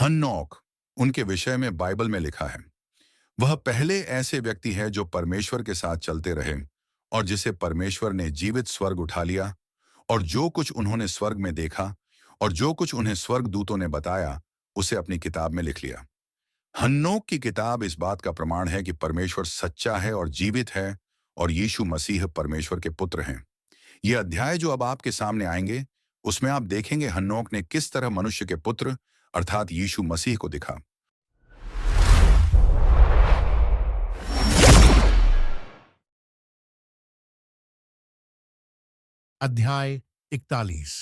हन्नोक उनके विषय में बाइबल में लिखा है। वह पहले ऐसे व्यक्ति है जो परमेश्वर के साथ चलते रहे और जिसे परमेश्वर ने जीवित स्वर्ग उठा लिया, और जो कुछ उन्होंने स्वर्ग में देखा और जो कुछ उन्हें स्वर्ग दूतों ने बताया उसे अपनी किताब में लिख लिया। हन्नोक की किताब इस बात का प्रमाण है कि परमेश्वर सच्चा है और जीवित है, और यीशु मसीह परमेश्वर के पुत्र हैं। यह अध्याय जो अब आपके सामने आएंगे, उसमें आप देखेंगे हन्नोक ने किस तरह मनुष्य के पुत्र अर्थात यीशु मसीह को दिखा। अध्याय 41।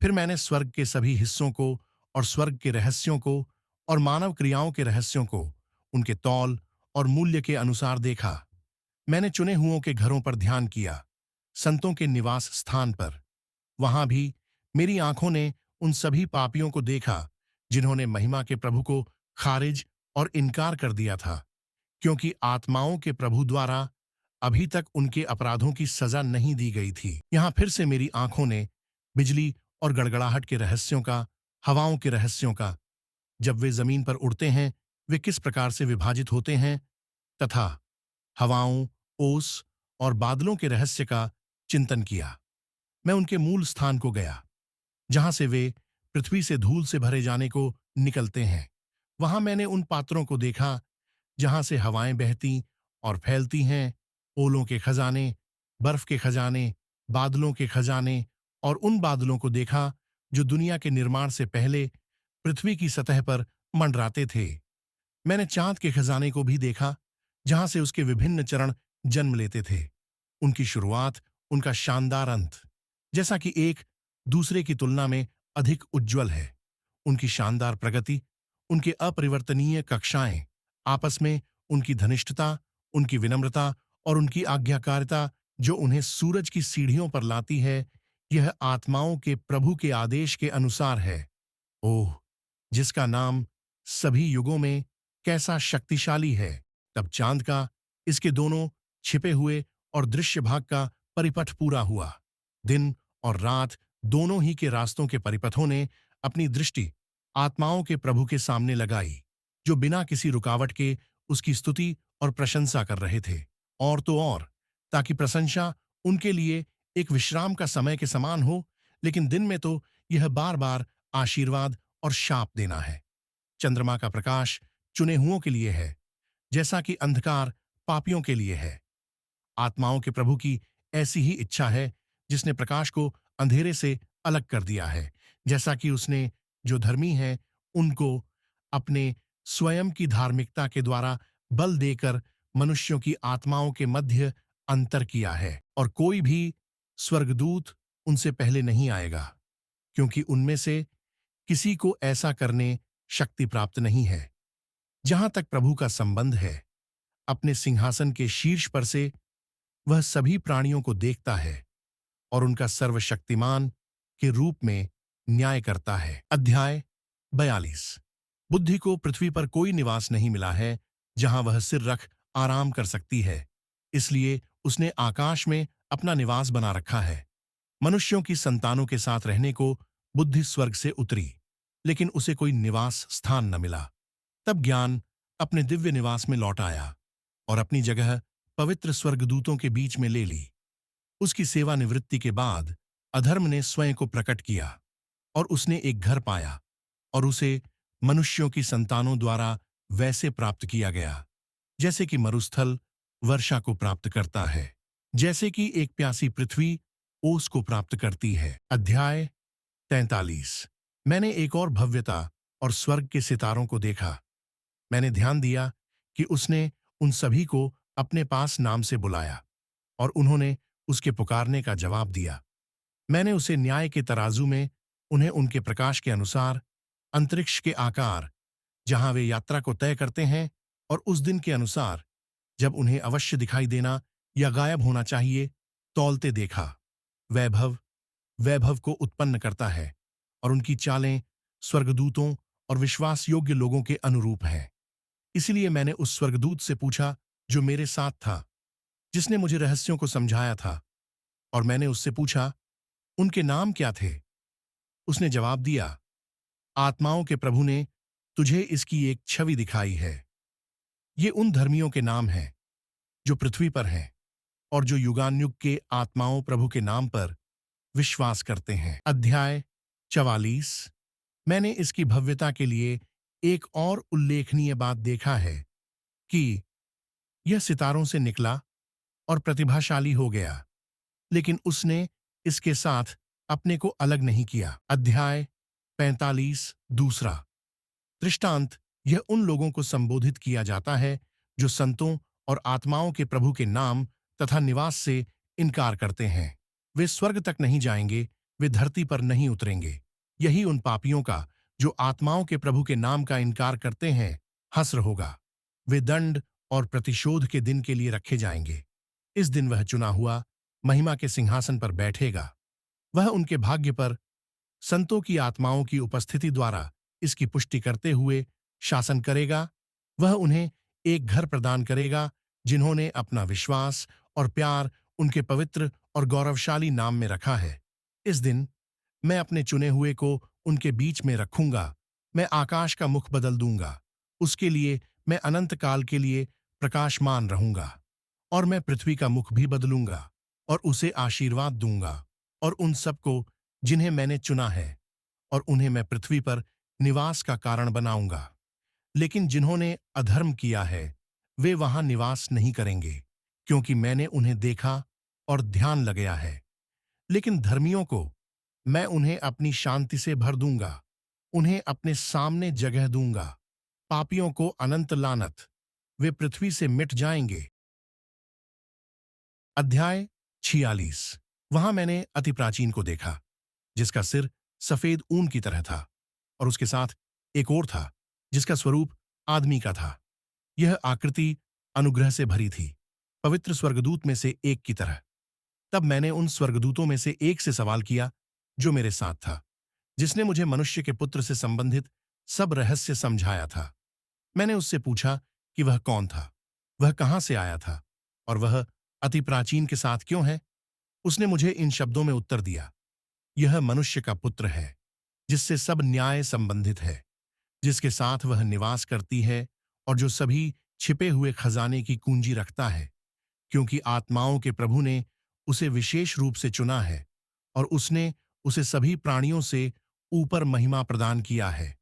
फिर मैंने स्वर्ग के सभी हिस्सों को और स्वर्ग के रहस्यों को और मानव क्रियाओं के रहस्यों को उनके तौल और मूल्य के अनुसार देखा। मैंने चुने हुओं के घरों पर ध्यान किया, संतों के निवास स्थान पर। वहां भी मेरी आंखों ने उन सभी पापियों को देखा जिन्होंने महिमा के प्रभु को खारिज और इनकार कर दिया था, क्योंकि आत्माओं के प्रभु द्वारा अभी तक उनके अपराधों की सजा नहीं दी गई थी। यहां फिर से मेरी आंखों ने बिजली और गड़गड़ाहट के रहस्यों का, हवाओं के रहस्यों का, जब वे जमीन पर उड़ते हैं वे किस प्रकार से विभाजित होते हैं, तथा हवाओं, ओस और बादलों के रहस्य का चिंतन किया। मैं उनके मूल स्थान को गया, जहां से वे पृथ्वी से धूल से भरे जाने को निकलते हैं। वहां मैंने उन पात्रों को देखा जहां से हवाएं बहती और फैलती हैं, ओलों के खजाने, बर्फ के खजाने, बादलों के खजाने, और उन बादलों को देखा जो दुनिया के निर्माण से पहले पृथ्वी की सतह पर मंडराते थे। मैंने चांद के खजाने को भी देखा, जहां से उसके विभिन्न चरण जन्म लेते थे, उनकी शुरुआत, उनका शानदार अंत, जैसा कि एक दूसरे की तुलना में अधिक उज्ज्वल है। उनकी शानदार प्रगति, उनके अपरिवर्तनीय कक्षाएं, आपस में उनकी धनिष्ठता, उनकी विनम्रता और उनकी आज्ञाकारिता जो उन्हें सूरज की सीढ़ियों पर लाती है, यह आत्माओं के प्रभु के आदेश के अनुसार है। ओह, जिसका नाम सभी युगों में कैसा शक्तिशाली है। तब चांद का, इसके दोनों छिपे हुए और दृश्य भाग का परिपथ पूरा हुआ। दिन और रात दोनों ही के रास्तों के परिपथों ने अपनी दृष्टि आत्माओं के प्रभु के सामने लगाई, जो बिना किसी रुकावट के उसकी स्तुति और प्रशंसा कर रहे थे। और तो और, ताकि प्रशंसा उनके लिए एक विश्राम का समय के समान हो, लेकिन दिन में तो यह बार बार आशीर्वाद और शाप देना है। चंद्रमा का प्रकाश चुने हुओं के लिए है, जैसा कि अंधकार पापियों के लिए है। आत्माओं के प्रभु की ऐसी ही इच्छा है, जिसने प्रकाश को अंधेरे से अलग कर दिया है, जैसा कि उसने जो धर्मी हैं उनको अपने स्वयं की धार्मिकता के द्वारा बल देकर मनुष्यों की आत्माओं के मध्य अंतर किया है। और कोई भी स्वर्गदूत उनसे पहले नहीं आएगा, क्योंकि उनमें से किसी को ऐसा करने शक्ति प्राप्त नहीं है। जहां तक प्रभु का संबंध है, अपने सिंहासन के शीर्ष पर से वह सभी प्राणियों को देखता है और उनका सर्वशक्तिमान के रूप में न्याय करता है। अध्याय 42। बुद्धि को पृथ्वी पर कोई निवास नहीं मिला है जहां वह सिर रख आराम कर सकती है, इसलिए उसने आकाश में अपना निवास बना रखा है। मनुष्यों की संतानों के साथ रहने को बुद्धि स्वर्ग से उतरी, लेकिन उसे कोई निवास स्थान न मिला। तब ज्ञान अपने दिव्य निवास में लौट आया और अपनी जगह पवित्र स्वर्गदूतों के बीच में ले ली। उसकी सेवानिवृत्ति के बाद अधर्म ने स्वयं को प्रकट किया और उसने एक घर पाया, और उसे मनुष्यों की संतानों द्वारा वैसे प्राप्त किया गया जैसे कि मरुस्थल वर्षा को प्राप्त करता है, जैसे कि एक प्यासी पृथ्वी ओस को प्राप्त करती है। अध्याय 43। मैंने एक और भव्यता और स्वर्ग के सितारों को देखा। मैंने ध्यान दिया कि उसने उन सभी को अपने पास नाम से बुलाया, और उन्होंने उसके पुकारने का जवाब दिया। मैंने उसे न्याय के तराजू में उन्हें उनके प्रकाश के अनुसार, अंतरिक्ष के आकार जहां वे यात्रा को तय करते हैं, और उस दिन के अनुसार जब उन्हें अवश्य दिखाई देना या गायब होना चाहिए, तौलते देखा। वैभव वैभव को उत्पन्न करता है, और उनकी चालें स्वर्गदूतों और विश्वास योग्य लोगों के अनुरूप हैं। इसलिए मैंने उस स्वर्गदूत से पूछा जो मेरे साथ था, जिसने मुझे रहस्यों को समझाया था, और मैंने उससे पूछा, उनके नाम क्या थे? उसने जवाब दिया, आत्माओं के प्रभु ने तुझे इसकी एक छवि दिखाई है। ये उन धर्मियों के नाम हैं जो पृथ्वी पर हैं और जो युगानुयुग के आत्माओं प्रभु के नाम पर विश्वास करते हैं। अध्याय 44। मैंने इसकी भव्यता के लिए एक और उल्लेखनीय बात देखा है कि यह सितारों से निकला और प्रतिभाशाली हो गया, लेकिन उसने इसके साथ अपने को अलग नहीं किया। अध्याय 45। दूसरा दृष्टांत। यह उन लोगों को संबोधित किया जाता है जो संतों और आत्माओं के प्रभु के नाम तथा निवास से इनकार करते हैं। वे स्वर्ग तक नहीं जाएंगे, वे धरती पर नहीं उतरेंगे। यही उन पापियों का जो आत्माओं के प्रभु के नाम का इनकार करते हैं हस्र होगा। वे दंड और प्रतिशोध के दिन के लिए रखे जाएंगे। इस दिन वह चुना हुआ महिमा के सिंहासन पर बैठेगा। वह उनके भाग्य पर संतों की आत्माओं की उपस्थिति द्वारा इसकी पुष्टि करते हुए शासन करेगा। वह उन्हें एक घर प्रदान करेगा जिन्होंने अपना विश्वास और प्यार उनके पवित्र और गौरवशाली नाम में रखा है। इस दिन मैं अपने चुने हुए को उनके बीच में रखूंगा। मैं आकाश का मुख बदल दूंगा, उसके लिए मैं अनंत काल के लिए प्रकाशमान रहूंगा। और मैं पृथ्वी का मुख भी बदलूंगा और उसे आशीर्वाद दूंगा और उन सबको जिन्हें मैंने चुना है, और उन्हें मैं पृथ्वी पर निवास का कारण बनाऊंगा। लेकिन जिन्होंने अधर्म किया है वे वहां निवास नहीं करेंगे, क्योंकि मैंने उन्हें देखा और ध्यान लगाया है। लेकिन धर्मियों को मैं उन्हें अपनी शांति से भर दूंगा, उन्हें अपने सामने जगह दूंगा। पापियों को अनंत लानत, वे पृथ्वी से मिट जाएंगे। अध्याय 46। वहां मैंने अति प्राचीन को देखा जिसका सिर सफेद ऊन की तरह था, और उसके साथ एक और था जिसका स्वरूप आदमी का था। यह आकृति अनुग्रह से भरी थी, पवित्र स्वर्गदूत में से एक की तरह। तब मैंने उन स्वर्गदूतों में से एक से सवाल किया जो मेरे साथ था, जिसने मुझे मनुष्य के पुत्र से संबंधित सब रहस्य समझाया था। मैंने उससे पूछा कि वह कौन था, वह कहां से आया था, और वह अति प्राचीन के साथ क्यों है। उसने मुझे इन शब्दों में उत्तर दिया, यह मनुष्य का पुत्र है जिससे सब न्याय संबंधित है, जिसके साथ वह निवास करती है और जो सभी छिपे हुए खजाने की कुंजी रखता है, क्योंकि आत्माओं के प्रभु ने उसे विशेष रूप से चुना है और उसने उसे सभी प्राणियों से ऊपर महिमा प्रदान किया है।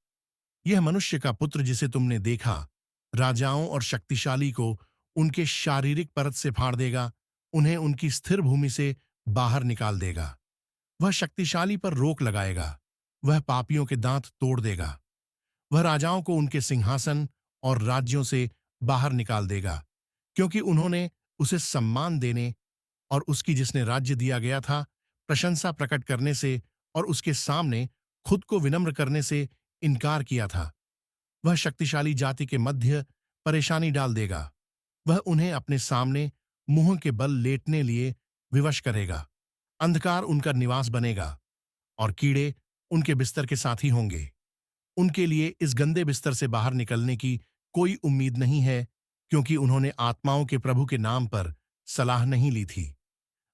यह मनुष्य का पुत्र जिसे तुमने देखा, राजाओं और शक्तिशाली को उनके शारीरिक परत से फाड़ देगा, उन्हें उनकी स्थिर भूमि से बाहर निकाल देगा। वह शक्तिशाली पर रोक लगाएगा, वह पापियों के दांत तोड़ देगा। वह राजाओं को उनके सिंहासन और राज्यों से बाहर निकाल देगा, क्योंकि उन्होंने उसे सम्मान देने और उसकी जिसने राज्य दिया गया था प्रशंसा प्रकट करने से और उसके सामने खुद को विनम्र करने से इनकार किया था। वह शक्तिशाली जाति के मध्य परेशानी डाल देगा। वह उन्हें अपने सामने मुंह के बल लेटने लिए विवश करेगा। अंधकार उनका निवास बनेगा और कीड़े उनके बिस्तर के साथी होंगे। उनके लिए इस गंदे बिस्तर से बाहर निकलने की कोई उम्मीद नहीं है, क्योंकि उन्होंने आत्माओं के प्रभु के नाम पर सलाह नहीं ली थी।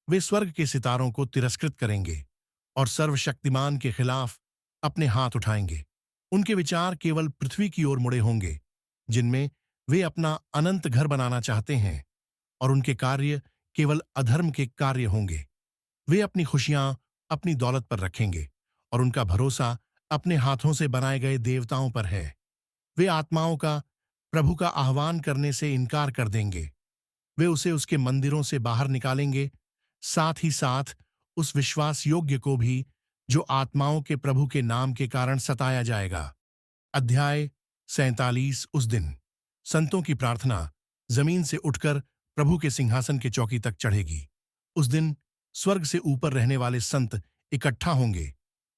वे स्वर्ग के सितारों को तिरस्कृत करेंगे और सर्वशक्तिमान के खिलाफ अपने हाथ उठाएंगे। उनके विचार केवल पृथ्वी की ओर मुड़े होंगे, जिनमें वे अपना अनंत घर बनाना चाहते हैं, और उनके कार्य केवल अधर्म के कार्य होंगे। वे अपनी खुशियां अपनी दौलत पर रखेंगे और उनका भरोसा अपने हाथों से बनाए गए देवताओं पर है। वे आत्माओं का प्रभु का आह्वान करने से इनकार कर देंगे। वे उसे उसके मंदिरों से बाहर निकालेंगे, साथ ही साथ उस विश्वास योग्य को भी जो आत्माओं के प्रभु के नाम के कारण सताया जाएगा। अध्याय 47। उस दिन संतों की प्रार्थना जमीन से उठकर प्रभु के सिंहासन के चौकी तक चढ़ेगी। उस दिन स्वर्ग से ऊपर रहने वाले संत इकट्ठा होंगे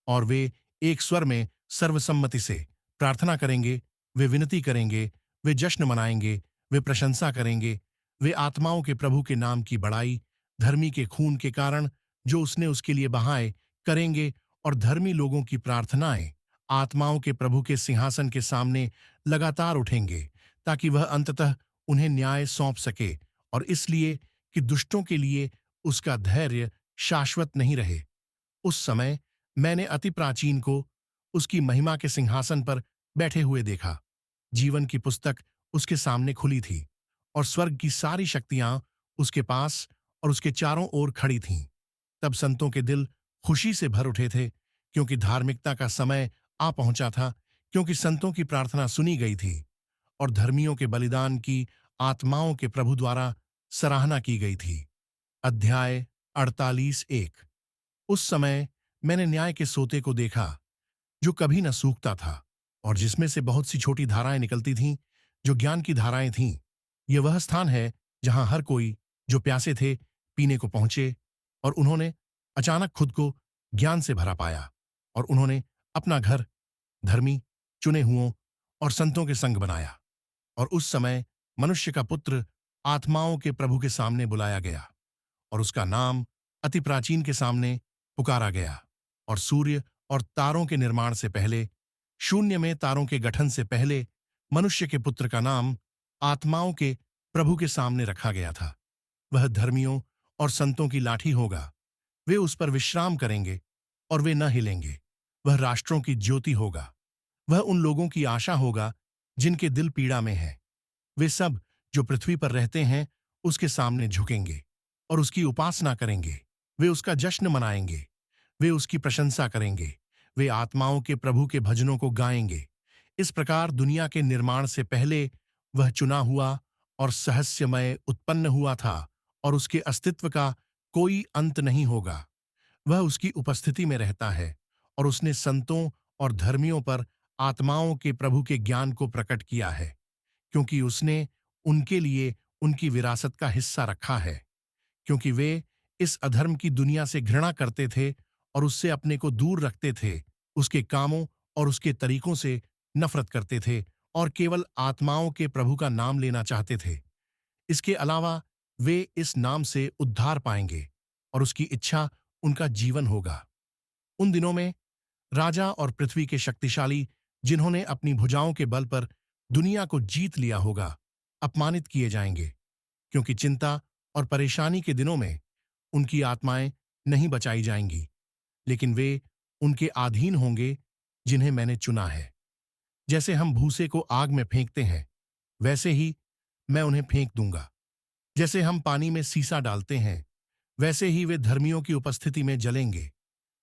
और वे एक स्वर में सर्वसम्मति से प्रार्थना करेंगे। वे विनती करेंगे, वे जश्न मनाएंगे, वे प्रशंसा करेंगे। वे आत्माओं के प्रभु के नाम की बड़ाई धर्मी के खून के कारण जो उसने उसके लिए बहाए करेंगे, और धर्मी लोगों की प्रार्थनाएं आत्माओं के प्रभु के सिंहासन के सामने लगातार उठेंगे, ताकि वह अंततः उन्हें न्याय सौंप सके, और इसलिए कि दुष्टों के लिए उसका धैर्य शाश्वत नहीं रहे। उस समय मैंने अति प्राचीन को उसकी महिमा के सिंहासन पर बैठे हुए देखा। जीवन की पुस्तक उसके सामने खुली थी और स्वर्ग की सारी शक्तियां उसके पास और उसके चारों ओर खड़ी थीं। तब संतों के दिल खुशी से भर उठे थे, क्योंकि धार्मिकता का समय आ पहुंचा था, क्योंकि संतों की प्रार्थना सुनी गई थी और धर्मियों के बलिदान की आत्माओं के प्रभु द्वारा सराहना की गई थी। अध्याय 48:1। उस समय मैंने न्याय के सोते को देखा, जो कभी न सूखता था और जिसमें से बहुत सी छोटी धाराएं निकलती थीं, जो ज्ञान की धाराएं थीं। यह वह स्थान है जहां हर कोई जो प्यासे थे पीने को पहुंचे, और उन्होंने अचानक खुद को ज्ञान से भरा पाया और उन्होंने अपना घर धर्मी, चुने हुओं और संतों के संग बनाया। और उस समय मनुष्य का पुत्र आत्माओं के प्रभु के सामने बुलाया गया और उसका नाम अति प्राचीन के सामने पुकारा गया। और सूर्य और तारों के निर्माण से पहले, शून्य में तारों के गठन से पहले, मनुष्य के पुत्र का नाम आत्माओं के प्रभु के सामने रखा गया था। वह धर्मियों और संतों की लाठी होगा, वे उस पर विश्राम करेंगे और वे न हिलेंगे। वह राष्ट्रों की ज्योति होगा, वह उन लोगों की आशा होगा जिनके दिल पीड़ा में है। वे सब जो पृथ्वी पर रहते हैं उसके सामने झुकेंगे और उसकी उपासना करेंगे। वे उसका जश्न मनाएंगे, वे उसकी प्रशंसा करेंगे, वे आत्माओं के प्रभु के भजनों को गाएंगे। इस प्रकार दुनिया के निर्माण से पहले वह चुना हुआ और सहस्यमय उत्पन्न हुआ था और उसके अस्तित्व का कोई अंत नहीं होगा। वह उसकी उपस्थिति में रहता है और उसने संतों और धर्मियों पर आत्माओं के प्रभु के ज्ञान को प्रकट किया है, क्योंकि उसने उनके लिए उनकी विरासत का हिस्सा रखा है। क्योंकि वे इस अधर्म की दुनिया से घृणा करते थे और उससे अपने को दूर रखते थे, उसके कामों और उसके तरीकों से नफरत करते थे और केवल आत्माओं के प्रभु का नाम लेना चाहते थे। इसके अलावा वे इस नाम से उद्धार पाएंगे और उसकी इच्छा उनका जीवन होगा। उन दिनों में राजा और पृथ्वी के शक्तिशाली, जिन्होंने अपनी भुजाओं के बल पर दुनिया को जीत लिया होगा, अपमानित किए जाएंगे, क्योंकि चिंता और परेशानी के दिनों में उनकी आत्माएं नहीं बचाई जाएंगी, लेकिन वे उनके अधीन होंगे जिन्हें मैंने चुना है। जैसे हम भूसे को आग में फेंकते हैं, वैसे ही मैं उन्हें फेंक दूंगा। जैसे हम पानी में सीसा डालते हैं, वैसे ही वे धर्मियों की उपस्थिति में जलेंगे।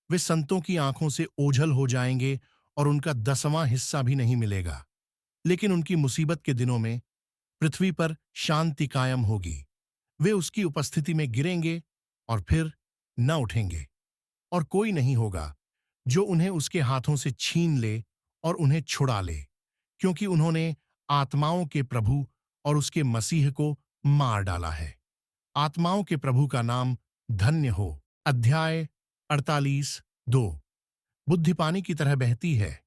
वे संतों की आंखों से ओझल हो जाएंगे और उनका 10वां हिस्सा भी नहीं मिलेगा। लेकिन उनकी मुसीबत के दिनों में पृथ्वी पर शांति कायम होगी। वे उसकी उपस्थिति में गिरेंगे और फिर न उठेंगे, और कोई नहीं होगा जो उन्हें उसके हाथों से छीन ले और उन्हें छुड़ा ले, क्योंकि उन्होंने आत्माओं के प्रभु और उसके मसीह को मार डाला है। आत्माओं के प्रभु का नाम धन्य हो। अध्याय 48:2। बुद्धि पानी की तरह बहती है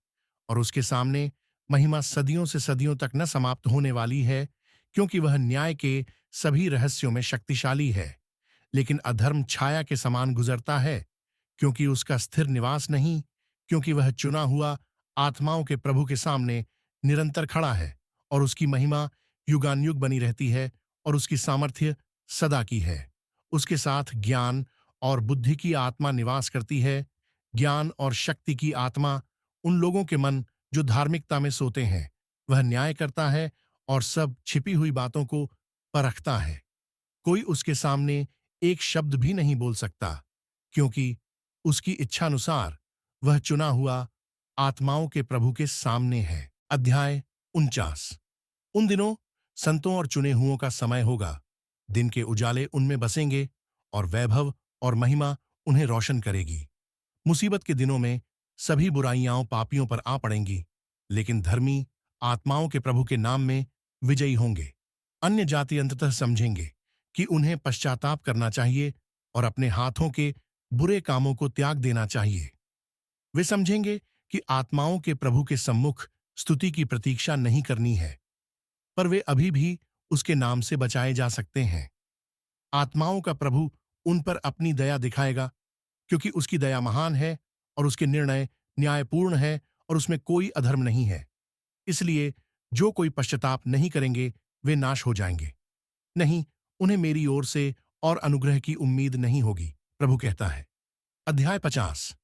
और उसके सामने महिमा सदियों से सदियों तक न समाप्त होने वाली है, क्योंकि वह न्याय के सभी रहस्यों में शक्तिशाली है। लेकिन अधर्म छाया के समान गुजरता है, क्योंकि उसका स्थिर निवास नहीं, क्योंकि वह चुना हुआ आत्माओं के प्रभु के सामने निरंतर खड़ा है और उसकी महिमा युगानुयुग बनी रहती है और उसकी सामर्थ्य सदा की है। उसके साथ ज्ञान और बुद्धि की आत्मा निवास करती है। ज्ञान और शक्ति की आत्मा उन लोगों के मन जो धार्मिकता में सोते हैं। वह न्याय करता है और सब छिपी हुई बातों को परखता है। कोई उसके सामने एक शब्द भी नहीं बोल सकता, क्योंकि उसकी इच्छानुसार वह चुना हुआ आत्माओं के प्रभु के सामने है। अध्याय 49। उन दिनों संतों और चुने हुओं का समय होगा। दिन के उजाले उनमें बसेंगे और वैभव और महिमा उन्हें रोशन करेगी। मुसीबत के दिनों में सभी बुराइयां पापियों पर आ पड़ेंगी, लेकिन धर्मी आत्माओं के प्रभु के नाम में विजयी होंगे। अन्य जाति अंततः समझेंगे कि उन्हें पश्चाताप करना चाहिए और अपने हाथों के बुरे कामों को त्याग देना चाहिए। वे समझेंगे कि आत्माओं के प्रभु के सम्मुख स्तुति की प्रतीक्षा नहीं करनी है, पर वे अभी भी उसके नाम से बचाए जा सकते हैं। आत्माओं का प्रभु उन पर अपनी दया दिखाएगा, क्योंकि उसकी दया महान है और उसके निर्णय न्यायपूर्ण है और उसमें कोई अधर्म नहीं है। इसलिए जो कोई पश्चाताप नहीं करेंगे वे नाश हो जाएंगे। नहीं, उन्हें मेरी ओर से और अनुग्रह की उम्मीद नहीं होगी, प्रभु कहता है। अध्याय 50।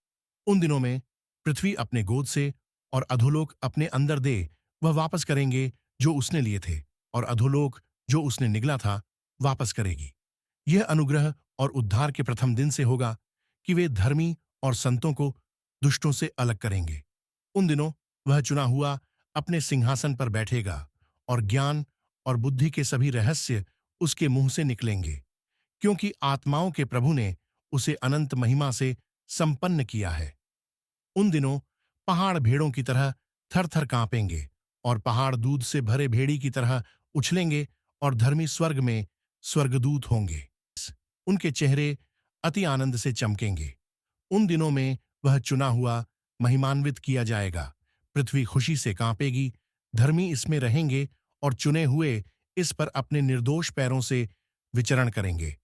उन दिनों में पृथ्वी अपने गोद से और अधोलोक अपने अंदर दे वह वापस करेंगे जो उसने लिए थे, और अधोलोक जो उसने निगला था वापस करेगी। यह अनुग्रह और उद्धार के प्रथम दिन से होगा कि वे धर्मी और संतों को दुष्टों से अलग करेंगे। उन दिनों वह चुना हुआ अपने सिंहासन पर बैठेगा, और ज्ञान और बुद्धि के सभी रहस्य उसके मुंह से निकलेंगे, क्योंकि आत्माओं के प्रभु ने उसे अनंत महिमा से संपन्न किया है। उन दिनों पहाड़ भेड़ों की तरह थर थर कांपेंगे, और पहाड़ दूध से भरे भेड़ी की तरह उछलेंगे, और धर्मी स्वर्ग में स्वर्गदूत होंगे। उनके चेहरे अति आनंद से चमकेंगे। उन दिनों में वह चुना हुआ महिमान्वित किया जाएगा। पृथ्वी खुशी से कांपेगी, धर्मी इसमें रहेंगे, और चुने हुए इस पर अपने निर्दोष पैरों से विचरण करेंगे।